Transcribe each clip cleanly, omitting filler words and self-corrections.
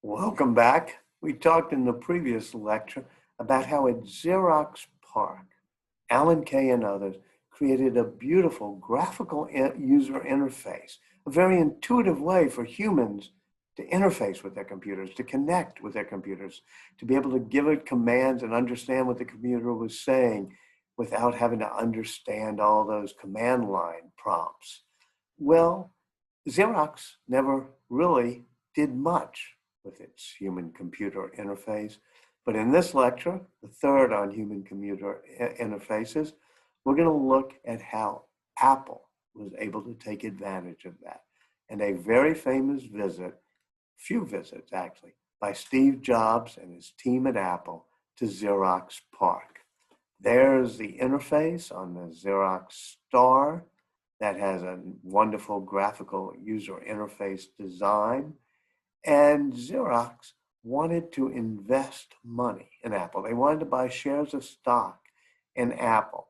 Welcome back. We talked in the previous lecture about how at Xerox PARC, Alan Kay and others created a beautiful graphical user interface, a very intuitive way for humans to interface with their computers, to connect with their computers, to be able to give it commands and understand what the computer was saying without having to understand all those command line prompts. Well, Xerox never really did much with its human-computer interface. But in this lecture, the third on human-computer interfaces, we're going to look at how Apple was able to take advantage of that. And a very famous visit, few visits actually, by Steve Jobs and his team at Apple to Xerox PARC. There's the interface on the Xerox Star that has a wonderful graphical user interface design. And Xerox wanted to invest money in Apple. They wanted to buy shares of stock in Apple.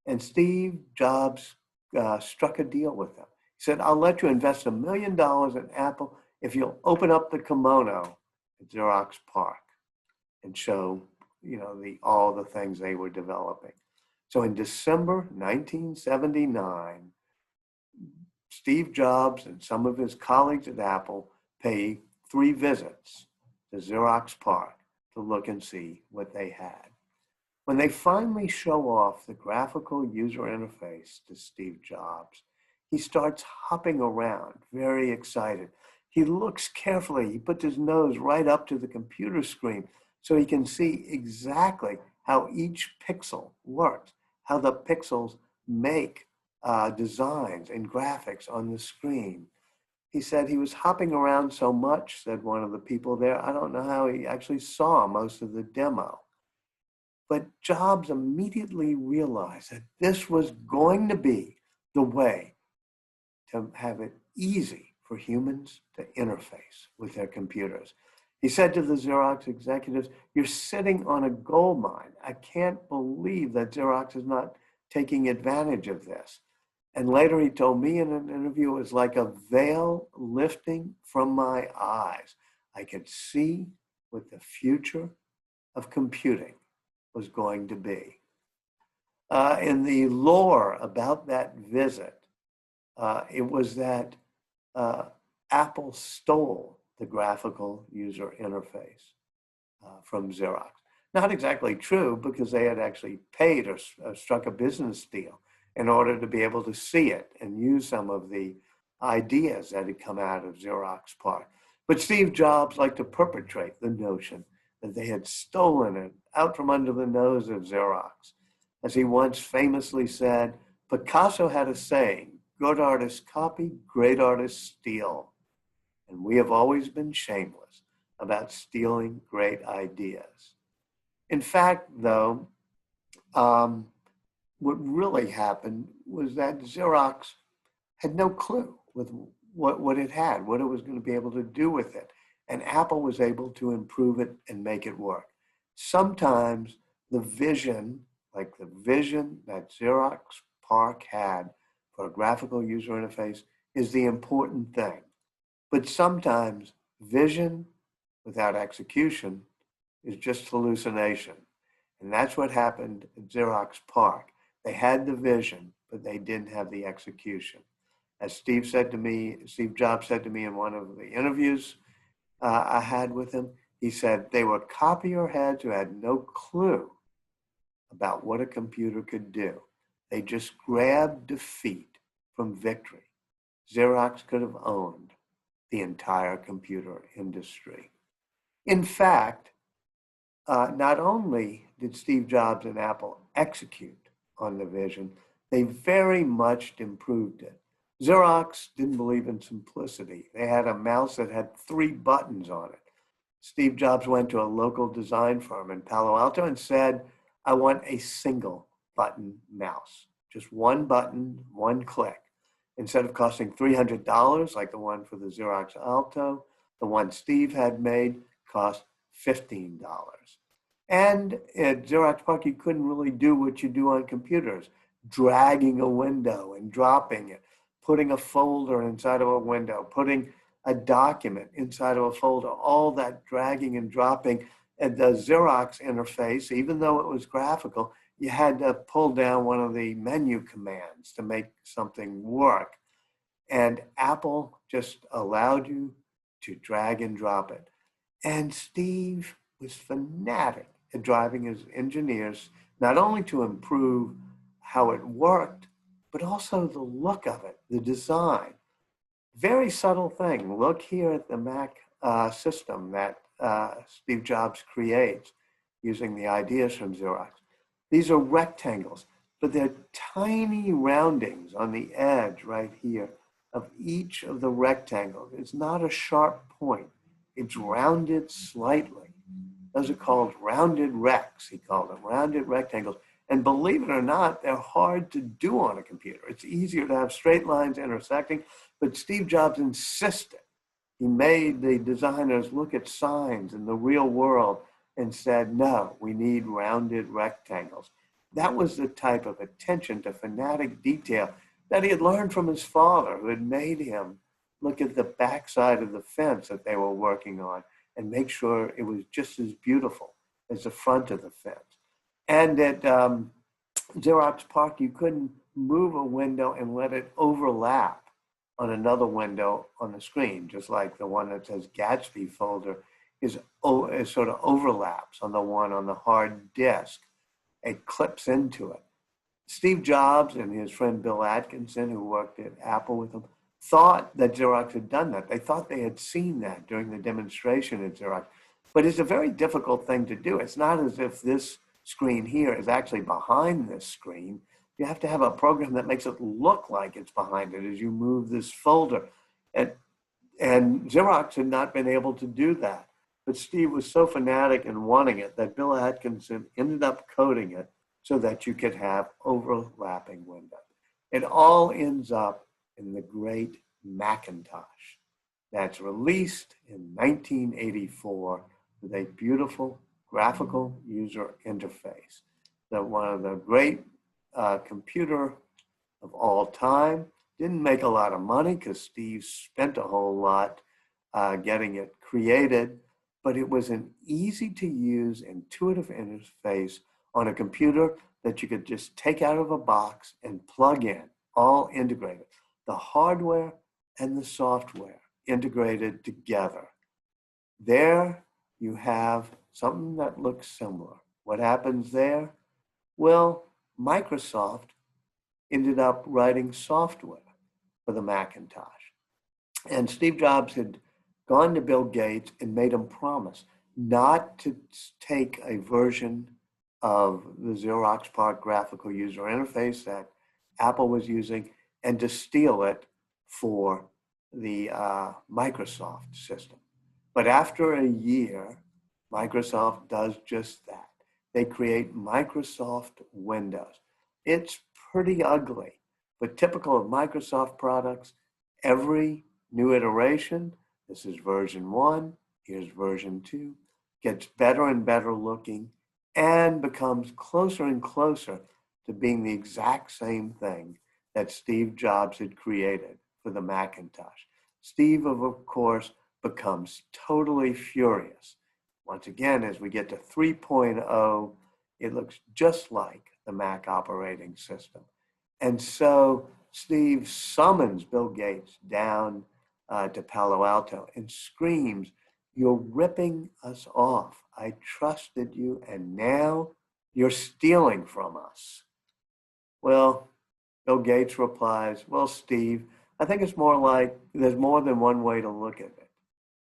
And Steve Jobs struck a deal with them. He said, I'll let you invest $1 million in Apple if you'll open up the kimono at Xerox PARC and show, all the things they were developing. So in December 1979, Steve Jobs and some of his colleagues at Apple pay 3 visits to Xerox PARC to look and see what they had. When they finally show off the graphical user interface to Steve Jobs, he starts hopping around, very excited. He looks carefully. He puts his nose right up to the computer screen so he can see exactly how each pixel works, how the pixels make designs and graphics on the screen. He said he was hopping around so much, said one of the people there, I don't know how he actually saw most of the demo. But Jobs immediately realized that this was going to be the way to have it easy for humans to interface with their computers. He said to the Xerox executives, you're sitting on a gold mine. I can't believe that Xerox is not taking advantage of this. And later he told me in an interview, it was like a veil lifting from my eyes. I could see what the future of computing was going to be. In the lore about that visit, it was that Apple stole the graphical user interface from Xerox. Not exactly true, because they had actually paid or struck a business deal in order to be able to see it and use some of the ideas that had come out of Xerox PARC. But Steve Jobs liked to perpetrate the notion that they had stolen it out from under the nose of Xerox. As he once famously said, Picasso had a saying, good artists copy, great artists steal. And we have always been shameless about stealing great ideas. In fact, though, what really happened was that Xerox had no clue with what it had, what it was going to be able to do with it. And Apple was able to improve it and make it work. Sometimes the vision, like the vision that Xerox PARC had for a graphical user interface, is the important thing. But sometimes vision without execution is just hallucination. And that's what happened at Xerox PARC. They had the vision, but they didn't have the execution. As Steve Jobs said to me in one of the interviews I had with him, he said they were copier heads who had no clue about what a computer could do. They just grabbed defeat from victory. Xerox could have owned the entire computer industry. In fact, not only did Steve Jobs and Apple execute on the vision, they very much improved it. Xerox didn't believe in simplicity. They had a mouse that had 3 buttons on it. Steve Jobs went to a local design firm in Palo Alto and said, I want a single button mouse, just 1 button, 1 click. Instead of costing $300 like the one for the Xerox Alto, the one Steve had made cost $15. And at Xerox PARC, you couldn't really do what you do on computers, dragging a window and dropping it, putting a folder inside of a window, putting a document inside of a folder, all that dragging and dropping. And the Xerox interface, even though it was graphical, you had to pull down one of the menu commands to make something work. And Apple just allowed you to drag and drop it. And Steve was fanatic at driving his engineers, not only to improve how it worked, but also the look of it, the design. Very subtle thing. Look here at the Mac system that Steve Jobs creates using the ideas from Xerox. These are rectangles, but they're tiny roundings on the edge right here of each of the rectangles. It's not a sharp point. It's rounded slightly. Those are called rounded rects, he called them, rounded rectangles. And believe it or not, they're hard to do on a computer. It's easier to have straight lines intersecting, but Steve Jobs insisted. He made the designers look at signs in the real world and said, no, we need rounded rectangles. That was the type of attention to fanatic detail that he had learned from his father, who had made him look at the backside of the fence that they were working on and make sure it was just as beautiful as the front of the fence. And at Xerox PARC, you couldn't move a window and let it overlap on another window on the screen, just like the one that says Gatsby folder is sort of overlaps on the one on the hard disk. It clips into it. Steve Jobs and his friend Bill Atkinson, who worked at Apple with him, thought that Xerox had done that. They thought they had seen that during the demonstration at Xerox. But it's a very difficult thing to do. It's not as if this screen here is actually behind this screen. You have to have a program that makes it look like it's behind it as you move this folder. And Xerox had not been able to do that. But Steve was so fanatic in wanting it that Bill Atkinson ended up coding it so that you could have overlapping windows. It all ends up in the great Macintosh that's released in 1984 with a beautiful graphical user interface. That one of the great computer of all time. Didn't make a lot of money because Steve spent a whole lot getting it created, but it was an easy to use, intuitive interface on a computer that you could just take out of a box and plug in, all integrated. The hardware and the software integrated together. There you have something that looks similar. What happens there? Well, Microsoft ended up writing software for the Macintosh. And Steve Jobs had gone to Bill Gates and made him promise not to take a version of the Xerox PARC graphical user interface that Apple was using and to steal it for the Microsoft system. But after a year, Microsoft does just that. They create Microsoft Windows. It's pretty ugly, but typical of Microsoft products, every new iteration, this is version 1, here's version 2, gets better and better looking and becomes closer and closer to being the exact same thing that Steve Jobs had created for the Macintosh. Steve, of course, becomes totally furious. Once again, as we get to 3.0, it looks just like the Mac operating system. And so Steve summons Bill Gates down to Palo Alto and screams, "You're ripping us off. I trusted you, and now you're stealing from us." Well, Bill Gates replies, "Well, Steve, I think it's more like there's more than one way to look at it.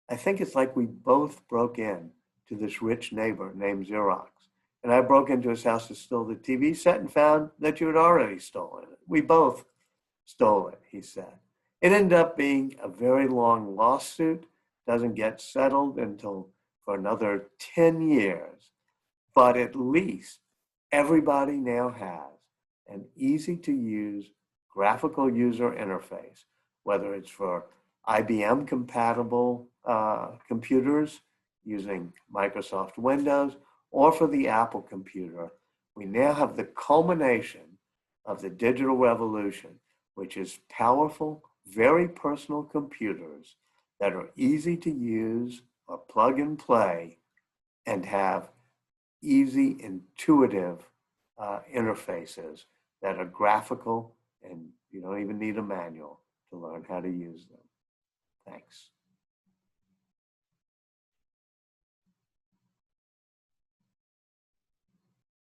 I think it's like we both broke in to this rich neighbor named Xerox. And I broke into his house to steal the TV set and found that you had already stolen it. We both stole it," he said. It ended up being a very long lawsuit, doesn't get settled until for another 10 years. But at least everybody now has an easy to use graphical user interface, whether it's for IBM compatible computers using Microsoft Windows or for the Apple computer. We now have the culmination of the digital revolution, which is powerful, very personal computers that are easy to use or plug and play and have easy, intuitive interfaces that are graphical, and you don't even need a manual to learn how to use them. Thanks.